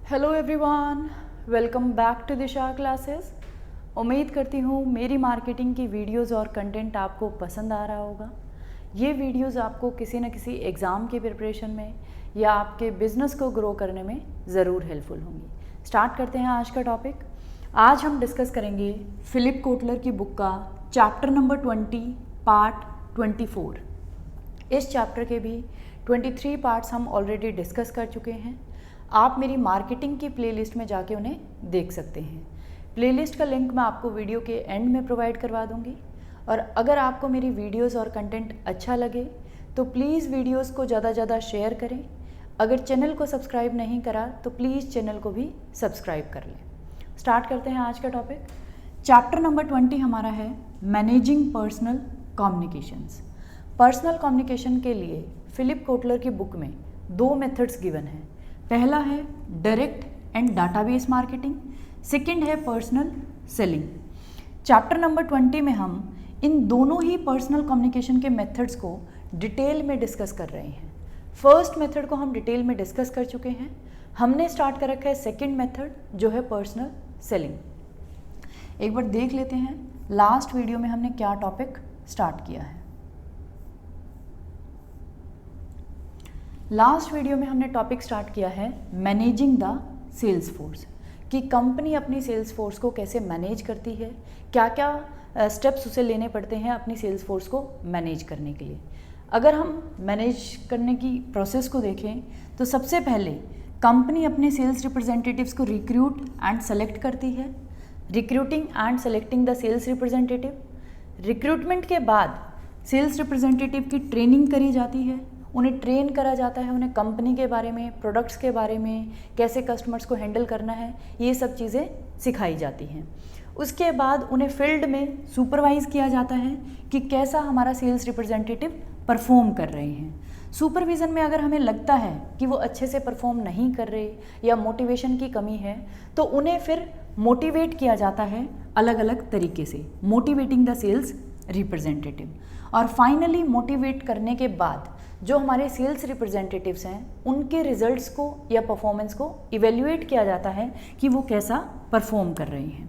Hello everyone, welcome back to Disha classes. उम्मीद करती हूँ मेरी मार्केटिंग की वीडियोस और कंटेंट आपको पसंद आ रहा होगा। ये वीडियोस आपको किसी न किसी एग्ज़ाम की प्रिपरेशन में या आपके बिजनेस को ग्रो करने में ज़रूर हेल्पफुल होंगी। स्टार्ट करते हैं आज का टॉपिक। आज हम डिस्कस करेंगे फिलिप कोटलर की बुक का चैप्टर नंबर 20 पार्ट 24। इस चैप्टर के भी 23 पार्ट्स हम ऑलरेडी डिस्कस कर चुके हैं। आप मेरी मार्केटिंग की प्लेलिस्ट में जाके उन्हें देख सकते हैं। प्लेलिस्ट का लिंक मैं आपको वीडियो के एंड में प्रोवाइड करवा दूंगी। और अगर आपको मेरी वीडियोस और कंटेंट अच्छा लगे तो प्लीज़ वीडियोस को ज़्यादा से ज़्यादा शेयर करें। अगर चैनल को सब्सक्राइब नहीं करा तो प्लीज़ चैनल को भी सब्सक्राइब कर लें। स्टार्ट करते हैं आज का टॉपिक। चैप्टर नंबर 20 हमारा है managing personal communications. Personal communication के लिए फिलिप कोटलर की बुक में 2 मेथड्स गिवन हैं। पहला है direct and database marketing, second है पर्सनल सेलिंग। चैप्टर नंबर 20 में हम इन दोनों ही पर्सनल कम्युनिकेशन के मेथड्स को डिटेल में डिस्कस कर रहे हैं। फर्स्ट मेथड को हम डिटेल में डिस्कस कर चुके हैं। हमने स्टार्ट कर रखा है सेकंड मेथड जो है पर्सनल सेलिंग। एक बार देख लेते हैं लास्ट वीडियो में हमने क्या टॉपिक स्टार्ट किया है। लास्ट वीडियो में हमने टॉपिक स्टार्ट किया है मैनेजिंग द सेल्स फोर्स, कि कंपनी अपनी सेल्स फोर्स को कैसे मैनेज करती है, क्या क्या स्टेप्स उसे लेने पड़ते हैं अपनी सेल्स फोर्स को मैनेज करने के लिए। अगर हम मैनेज करने की प्रोसेस को देखें तो सबसे पहले कंपनी अपने सेल्स रिप्रेजेंटेटिव्स को रिक्रूट एंड सेलेक्ट करती है। Recruiting and selecting the sales representative. Recruitment के बाद सेल्स रिप्रेजेंटेटिव की ट्रेनिंग करी जाती है, उन्हें ट्रेन करा जाता है, उन्हें कंपनी के बारे में, प्रोडक्ट्स के बारे में, कैसे कस्टमर्स को हैंडल करना है, ये सब चीज़ें सिखाई जाती हैं। उसके बाद उन्हें फील्ड में सुपरवाइज़ किया जाता है कि कैसा हमारा सेल्स रिप्रेजेंटेटिव परफॉर्म कर रहे हैं। सुपरविज़न में अगर हमें लगता है कि वो अच्छे से परफॉर्म नहीं कर रहे या मोटिवेशन की कमी है तो उन्हें फिर मोटिवेट किया जाता है अलग अलग तरीके से, मोटिवेटिंग द सेल्स रिप्रेजेंटेटिव। और फाइनली मोटिवेट करने के बाद जो हमारे सेल्स रिप्रेजेंटेटिव्स हैं उनके रिजल्ट्स को या परफॉर्मेंस को इवेल्युएट किया जाता है कि वो कैसा परफॉर्म कर रहे हैं।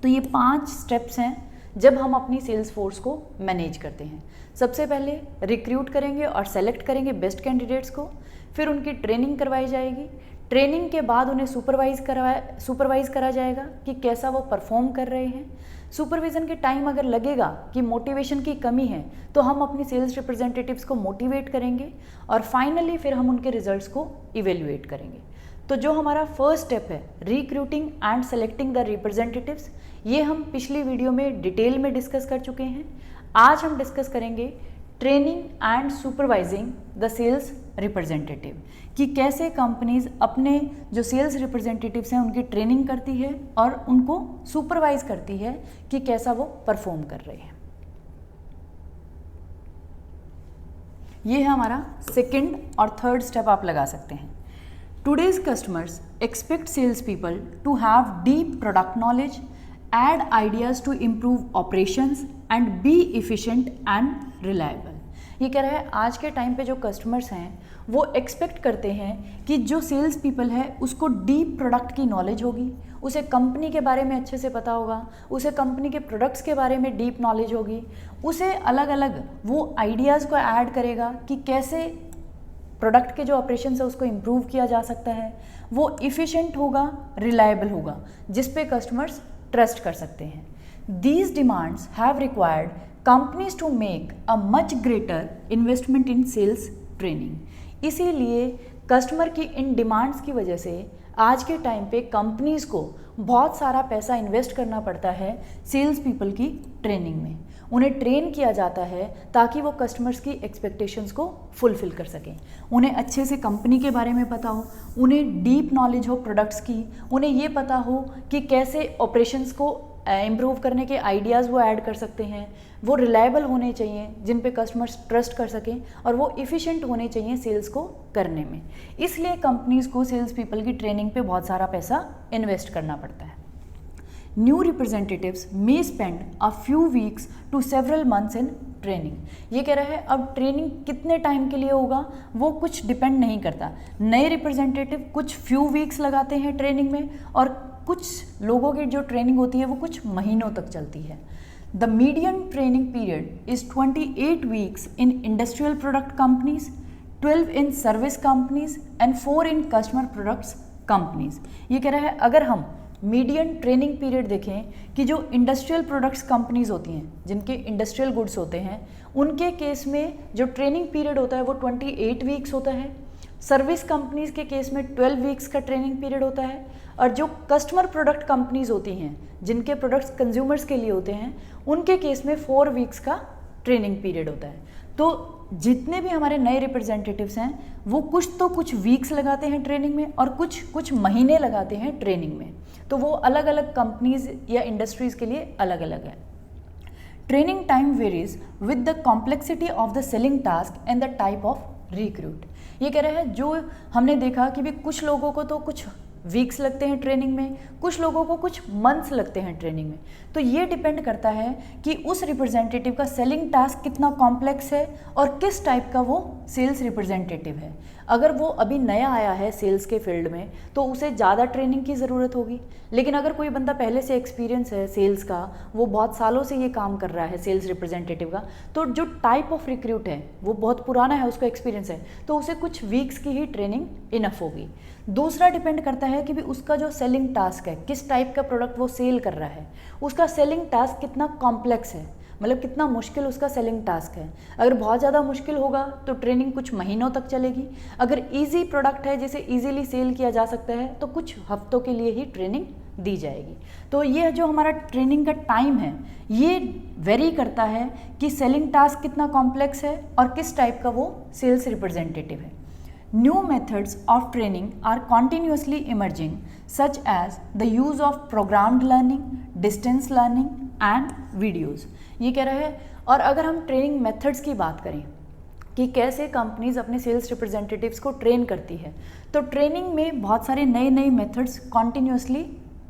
तो ये 5 स्टेप्स हैं जब हम अपनी सेल्स फोर्स को मैनेज करते हैं। सबसे पहले रिक्रूट करेंगे और सेलेक्ट करेंगे बेस्ट कैंडिडेट्स को, फिर उनकी ट्रेनिंग करवाई जाएगी। ट्रेनिंग के बाद उन्हें सुपरवाइज़ करा जाएगा कि कैसा वो परफॉर्म कर रहे हैं। सुपरविज़न के टाइम अगर लगेगा कि मोटिवेशन की कमी है तो हम अपनी सेल्स रिप्रेजेंटेटिव्स को मोटिवेट करेंगे और फाइनली फिर हम उनके रिजल्ट्स को इवेल्युएट करेंगे। तो जो हमारा फर्स्ट स्टेप है recruiting and selecting the representatives, ये हम पिछली वीडियो में डिटेल में डिस्कस कर चुके हैं। आज हम डिस्कस करेंगे training and supervising the sales representative, कि कैसे कंपनीज अपने जो सेल्स रिप्रेजेंटेटिव्स हैं उनकी ट्रेनिंग करती है और उनको सुपरवाइज करती है कि कैसा वो परफॉर्म कर रहे हैं। ये है हमारा सेकंड और थर्ड स्टेप, आप लगा सकते हैं। Today's customers expect sales people to have deep product knowledge, add ideas to improve operations and be efficient and reliable। ये कह रहा है आज के टाइम पे जो कस्टमर्स हैं वो एक्सपेक्ट करते हैं कि जो सेल्स पीपल है उसको डीप प्रोडक्ट की नॉलेज होगी, उसे कंपनी के बारे में अच्छे से पता होगा, उसे कंपनी के प्रोडक्ट्स के बारे में डीप नॉलेज होगी, उसे अलग अलग वो आइडियाज़ को ऐड करेगा कि कैसे प्रोडक्ट के जो ऑपरेशन है उसको इम्प्रूव किया जा सकता है, वो इफ़िशेंट होगा, रिलायबल होगा, जिस पे कस्टमर्स ट्रस्ट कर सकते हैं। These demands have required companies to make a much greater investment in sales training। इसीलिए कस्टमर की इन डिमांड्स की वजह से आज के टाइम पे कंपनीज को बहुत सारा पैसा इन्वेस्ट करना पड़ता है सेल्स पीपल की ट्रेनिंग में। उन्हें ट्रेन किया जाता है ताकि वो कस्टमर्स की एक्सपेक्टेशंस को फुलफिल कर सकें, उन्हें अच्छे से कंपनी के बारे में पता हो, उन्हें डीप नॉलेज हो प्रोडक्ट्स की, उन्हें ये पता हो कि कैसे ऑपरेशंस को इम्प्रूव करने के आइडियाज़ वो ऐड कर सकते हैं, वो रिलायबल होने चाहिए जिन पे कस्टमर्स ट्रस्ट कर सकें, और वो इफ़िशेंट होने चाहिए सेल्स को करने में। इसलिए कंपनीज़ को सेल्स पीपल की ट्रेनिंग पे बहुत सारा पैसा इन्वेस्ट करना पड़ता है। New representatives may spend a few weeks to several months in training. ये कह रहा है अब ट्रेनिंग कितने टाइम के लिए होगा वो कुछ डिपेंड नहीं करता। नए रिप्रेजेंटेटिव कुछ फ्यू वीक्स लगाते हैं ट्रेनिंग में, और कुछ लोगों की जो ट्रेनिंग होती है वो कुछ महीनों तक चलती है। The median training period is 28 weeks in industrial product companies, 12 in service companies and 4 in customer products companies. ये कह रहा है अगर हम मीडियन ट्रेनिंग पीरियड देखें कि जो इंडस्ट्रियल प्रोडक्ट्स कंपनीज होती हैं, जिनके इंडस्ट्रियल गुड्स होते हैं, उनके केस में जो ट्रेनिंग पीरियड होता है वो 28 वीक्स होता है। सर्विस कंपनीज के केस में 12 वीक्स का ट्रेनिंग पीरियड होता है, और जो कस्टमर प्रोडक्ट कंपनीज होती हैं जिनके प्रोडक्ट्स कंज्यूमर्स के लिए होते हैं, उनके केस में 4 वीक्स का ट्रेनिंग पीरियड होता है। तो जितने भी हमारे नए रिप्रेजेंटेटिव्स हैं वो कुछ वीक्स लगाते हैं ट्रेनिंग में, और कुछ महीने लगाते हैं ट्रेनिंग में। तो वो अलग अलग कंपनीज या इंडस्ट्रीज के लिए अलग अलग है। Training time varies with the complexity of the selling task and the type of recruit. ये कह रहे हैं जो हमने देखा कि भी कुछ लोगों को तो कुछ वीक्स लगते हैं ट्रेनिंग में, कुछ लोगों को कुछ मंथ्स लगते हैं ट्रेनिंग में। तो ये डिपेंड करता है कि उस रिप्रेजेंटेटिव का सेलिंग टास्क कितना कॉम्प्लेक्स है और किस टाइप का वो सेल्स रिप्रेजेंटेटिव है। अगर वो अभी नया आया है सेल्स के फील्ड में तो उसे ज़्यादा ट्रेनिंग की ज़रूरत होगी, लेकिन अगर कोई बंदा पहले से एक्सपीरियंस है सेल्स का, वो बहुत सालों से ये काम कर रहा है सेल्स रिप्रेजेंटेटिव का, तो जो टाइप ऑफ रिक्रूट है वो बहुत पुराना है, उसका एक्सपीरियंस है, तो उसे कुछ वीक्स की ही ट्रेनिंग इनफ होगी। दूसरा डिपेंड करता है कि भी उसका जो सेलिंग टास्क है, किस टाइप का प्रोडक्ट वो सेल कर रहा है, उसका सेलिंग टास्क कितना कॉम्प्लेक्स है, मतलब कितना मुश्किल उसका सेलिंग टास्क है। अगर बहुत ज़्यादा मुश्किल होगा तो ट्रेनिंग कुछ महीनों तक चलेगी। अगर इजी प्रोडक्ट है जिसे इजीली सेल किया जा सकता है तो कुछ हफ्तों के लिए ही ट्रेनिंग दी जाएगी। तो ये जो हमारा ट्रेनिंग का टाइम है ये वेरी करता है कि सेलिंग टास्क कितना कॉम्प्लेक्स है और किस टाइप का वो सेल्स रिप्रेजेंटेटिव है। New methods of training are continuously emerging, such as the use of programmed learning, distance learning and videos. ये कह रहा है, और अगर हम ट्रेनिंग मेथड्स की बात करें कि कैसे कंपनीज अपने सेल्स रिप्रेजेंटेटिव्स को ट्रेन करती है, तो ट्रेनिंग में बहुत सारे नए नए मेथड्स कॉन्टीन्यूसली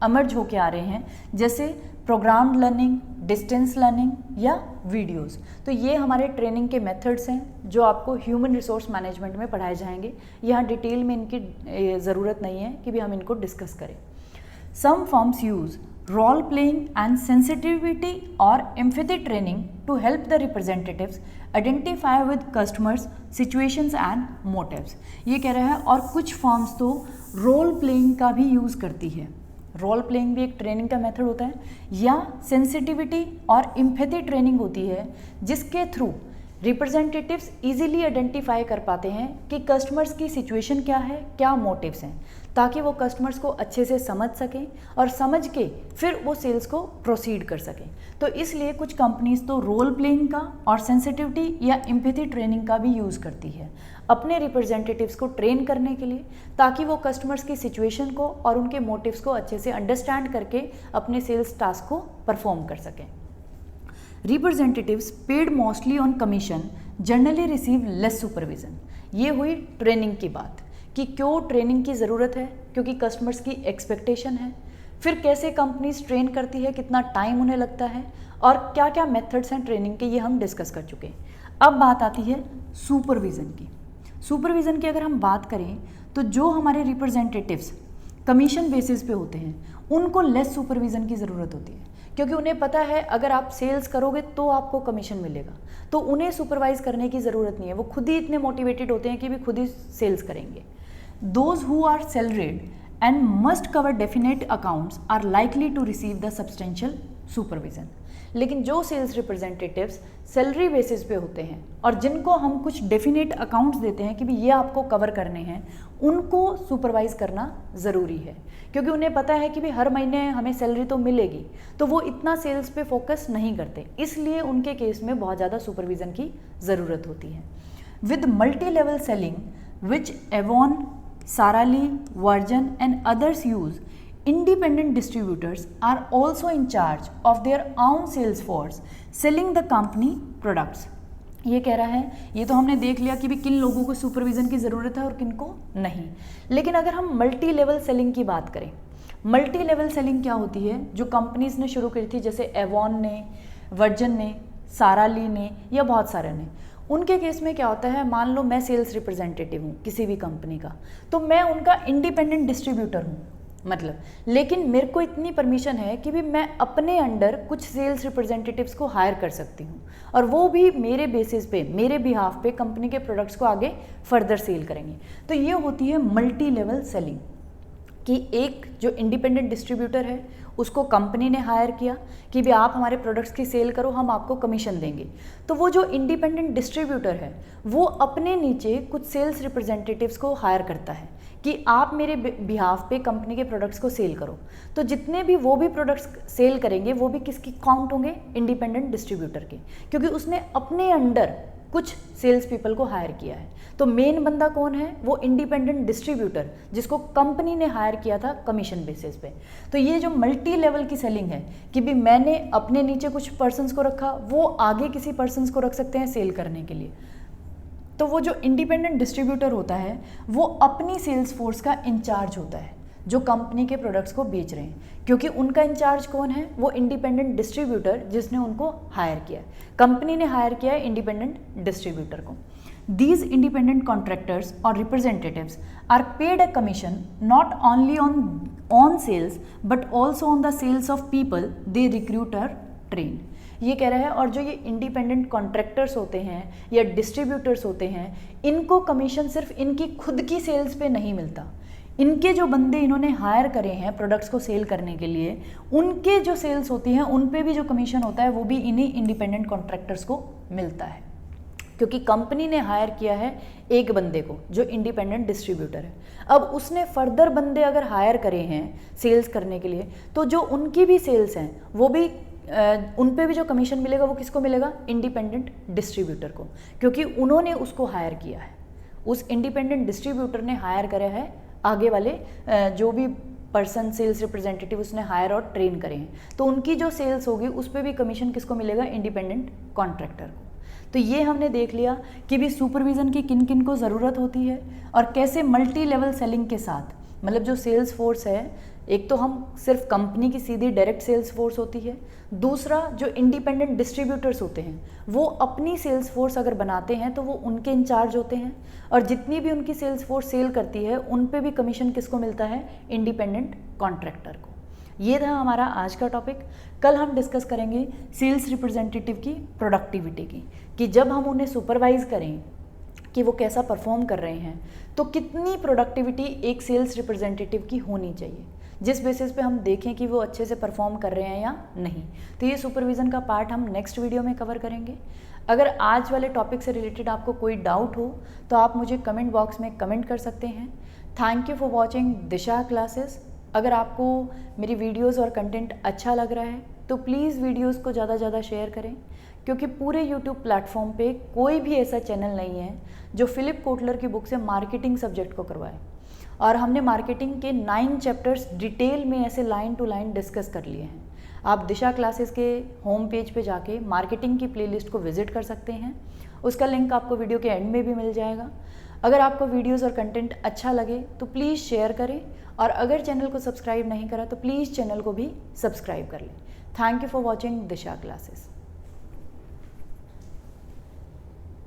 एमर्ज होके आ रहे हैं, जैसे प्रोग्राम्ड लर्निंग, डिस्टेंस लर्निंग या वीडियोस। तो ये हमारे ट्रेनिंग के मेथड्स हैं जो आपको ह्यूमन रिसोर्स मैनेजमेंट में पढ़ाए जाएंगे। यहाँ डिटेल में इनकी ज़रूरत नहीं है कि भी हम इनको डिस्कस करें। Some firms use role playing and sensitivity और empathy training to help the representatives identify with customers situations and motives. ये कह रहा है, और कुछ फर्म्स तो रोल प्लेइंग का भी यूज़ करती है। रोल प्लेइंग भी एक ट्रेनिंग का मेथड होता है, या सेंसिटिविटी और एम्पैथी ट्रेनिंग होती है जिसके थ्रू रिप्रेजेंटेटिव्स इजीली आइडेंटिफाई कर पाते हैं कि कस्टमर्स की सिचुएशन क्या है, क्या मोटिव्स हैं, ताकि वो कस्टमर्स को अच्छे से समझ सकें और समझ के फिर वो सेल्स को प्रोसीड कर सकें। तो इसलिए कुछ कंपनीज तो रोल प्लेइंग का और सेंसिटिविटी या एम्पैथी ट्रेनिंग का भी यूज़ करती है अपने रिप्रेजेंटेटिव्स को ट्रेन करने के लिए, ताकि वो कस्टमर्स की सिचुएशन को और उनके मोटिव्स को अच्छे से अंडरस्टैंड करके अपने सेल्स टास्क को परफॉर्म कर सकें। Representatives paid mostly on commission generally receive less supervision. ये हुई ट्रेनिंग की बात कि क्यों ट्रेनिंग की ज़रूरत है, क्योंकि कस्टमर्स की एक्सपेक्टेशन है। फिर कैसे कंपनीज ट्रेन करती है, कितना टाइम उन्हें लगता है, और क्या क्या मेथड्स हैं ट्रेनिंग के, ये हम डिस्कस कर चुके हैं। अब बात आती है सुपरविज़न की। सुपरविज़न की अगर हम बात करें तो जो हमारे रिप्रेजेंटेटिव्स कमीशन बेसिस पे होते हैं उनको लेस सुपरविज़न की ज़रूरत होती है, क्योंकि उन्हें पता है अगर आप सेल्स करोगे तो आपको कमीशन मिलेगा, तो उन्हें सुपरवाइज करने की ज़रूरत नहीं है। वो खुद ही इतने मोटिवेटेड होते हैं कि भी खुद ही सेल्स करेंगे। Those who are salaried and must cover definite accounts are likely to receive the substantial supervision. लेकिन जो सेल्स रिप्रेजेंटेटिव्स सैलरी बेसिस पे होते हैं और जिनको हम कुछ डेफिनेट अकाउंट्स देते हैं कि भी ये आपको कवर करने हैं, उनको सुपरवाइज करना ज़रूरी है, क्योंकि उन्हें पता है कि भी हर महीने हमें सैलरी तो मिलेगी, तो वो इतना सेल्स पे फोकस नहीं करते, इसलिए उनके केस में बहुत ज़्यादा सुपरविज़न की ज़रूरत होती है। With multi level selling which Avon, Sara Lee, वर्जन and others use, independent distributors are also in charge of their own sales force selling the company products। ये कह रहा है, ये तो हमने देख लिया कि भी किन लोगों को सुपरविज़न की ज़रूरत है और किन को नहीं। लेकिन अगर हम मल्टी लेवल सेलिंग की बात करें, मल्टी लेवल सेलिंग क्या होती है, जो कंपनीज ने शुरू करी थी, जैसे एवॉन ने, वर्जन ने, सारा ली ने या बहुत सारे ने। उनके केस में क्या होता है, मान लो मैं सेल्स रिप्रेजेंटेटिव हूँ किसी भी कंपनी का, तो मैं उनका इंडिपेंडेंट डिस्ट्रीब्यूटर हूँ मतलब, लेकिन मेरे को इतनी परमिशन है कि भी मैं अपने अंडर कुछ सेल्स रिप्रेजेंटेटिव्स को हायर कर सकती हूँ और वो भी मेरे बेसिस पे, मेरे बिहाफ पे कंपनी के प्रोडक्ट्स को आगे फर्दर सेल करेंगे। तो ये होती है मल्टी लेवल सेलिंग, कि एक जो इंडिपेंडेंट डिस्ट्रीब्यूटर है उसको कंपनी ने हायर किया कि भी आप हमारे प्रोडक्ट्स की सेल करो, हम आपको कमीशन देंगे। तो वो जो इंडिपेंडेंट डिस्ट्रीब्यूटर है वो अपने नीचे कुछ सेल्स रिप्रेजेंटेटिव्स को हायर करता है कि आप मेरे बिहाफ पे कंपनी के प्रोडक्ट्स को सेल करो। तो जितने भी वो भी प्रोडक्ट्स सेल करेंगे वो भी किसकी काउंट होंगे, इंडिपेंडेंट डिस्ट्रीब्यूटर के, क्योंकि उसने अपने अंडर कुछ सेल्स पीपल को हायर किया है। तो मेन बंदा कौन है, वो इंडिपेंडेंट डिस्ट्रीब्यूटर जिसको कंपनी ने हायर किया था कमीशन बेसिस पे। तो ये जो मल्टी लेवल की सेलिंग है कि भी मैंने अपने नीचे कुछ पर्सन्स को रखा, वो आगे किसी पर्सन्स को रख सकते हैं सेल करने के लिए। तो वो जो इंडिपेंडेंट डिस्ट्रीब्यूटर होता है वो अपनी सेल्स फोर्स का इंचार्ज होता है जो कंपनी के प्रोडक्ट्स को बेच रहे हैं, क्योंकि उनका इंचार्ज कौन है, वो इंडिपेंडेंट डिस्ट्रीब्यूटर जिसने उनको हायर किया है। कंपनी ने हायर किया है इंडिपेंडेंट डिस्ट्रीब्यूटर को। These independent contractors or representatives are paid a commission not only on sales but also on the sales of people they recruit or train। ये कह रहा है, और जो ये इंडिपेंडेंट कॉन्ट्रैक्टर्स होते हैं या डिस्ट्रीब्यूटर्स होते हैं, इनको कमीशन सिर्फ इनकी खुद की सेल्स पे नहीं मिलता, इनके जो बंदे इन्होंने हायर करे हैं प्रोडक्ट्स को सेल करने के लिए, उनके जो सेल्स होती हैं उन पे भी जो कमीशन होता है वो भी इन्हीं इंडिपेंडेंट कॉन्ट्रैक्टर्स को मिलता है, क्योंकि कंपनी ने हायर किया है एक बंदे को जो इंडिपेंडेंट डिस्ट्रीब्यूटर है। अब उसने फर्दर बंदे अगर हायर करे हैं सेल्स करने के लिए, तो जो उनकी भी सेल्स हैं वो भी उन पे भी जो कमीशन मिलेगा वो किसको मिलेगा, इंडिपेंडेंट डिस्ट्रीब्यूटर को, क्योंकि उन्होंने उसको हायर किया है। उस इंडिपेंडेंट डिस्ट्रीब्यूटर ने हायर करा है आगे वाले जो भी पर्सन सेल्स रिप्रेजेंटेटिव उसने हायर और ट्रेन करे हैं, तो उनकी जो सेल्स होगी उस पर भी कमीशन किसको मिलेगा, इंडिपेंडेंट कॉन्ट्रैक्टर को। तो ये हमने देख लिया कि भी सुपरविज़न की किन किन को ज़रूरत होती है और कैसे मल्टी लेवल सेलिंग के साथ, मतलब जो सेल्स फोर्स है, एक तो हम सिर्फ कंपनी की सीधी डायरेक्ट सेल्स फोर्स होती है, दूसरा जो इंडिपेंडेंट डिस्ट्रीब्यूटर्स होते हैं वो अपनी सेल्स फोर्स अगर बनाते हैं तो वो उनके इंचार्ज होते हैं, और जितनी भी उनकी सेल्स फोर्स सेल करती है उन पे भी कमीशन किसको मिलता है, इंडिपेंडेंट कॉन्ट्रैक्टर को। ये था हमारा आज का टॉपिक। कल हम डिस्कस करेंगे सेल्स रिप्रेजेंटेटिव की प्रोडक्टिविटी की, कि जब हम उन्हें सुपरवाइज करें कि वो कैसा परफॉर्म कर रहे हैं तो कितनी प्रोडक्टिविटी एक सेल्स रिप्रेजेंटेटिव की होनी चाहिए, जिस बेसिस पे हम देखें कि वो अच्छे से परफॉर्म कर रहे हैं या नहीं। तो ये सुपरविज़न का पार्ट हम नेक्स्ट वीडियो में कवर करेंगे। अगर आज वाले टॉपिक से रिलेटेड आपको कोई डाउट हो तो आप मुझे कमेंट बॉक्स में कमेंट कर सकते हैं। Thank you for watching Disha classes. अगर आपको मेरी वीडियोस और कंटेंट अच्छा लग रहा है तो प्लीज़ वीडियोस को ज़्यादा से ज़्यादा शेयर करें, क्योंकि पूरे यूट्यूब प्लेटफॉर्म पे कोई भी ऐसा चैनल नहीं है जो फिलिप कोटलर की बुक से मार्केटिंग सब्जेक्ट को करवाए, और हमने मार्केटिंग के 9 चैप्टर्स डिटेल में ऐसे लाइन टू लाइन डिस्कस कर लिए हैं। आप दिशा क्लासेस के होम पेज पे जाके मार्केटिंग की प्लेलिस्ट को विजिट कर सकते हैं, उसका लिंक आपको वीडियो के एंड में भी मिल जाएगा। अगर आपको वीडियोस और कंटेंट अच्छा लगे तो प्लीज़ शेयर करें, और अगर चैनल को सब्सक्राइब नहीं करा तो प्लीज़ चैनल को भी सब्सक्राइब कर लें। Thank you for watching Disha classes.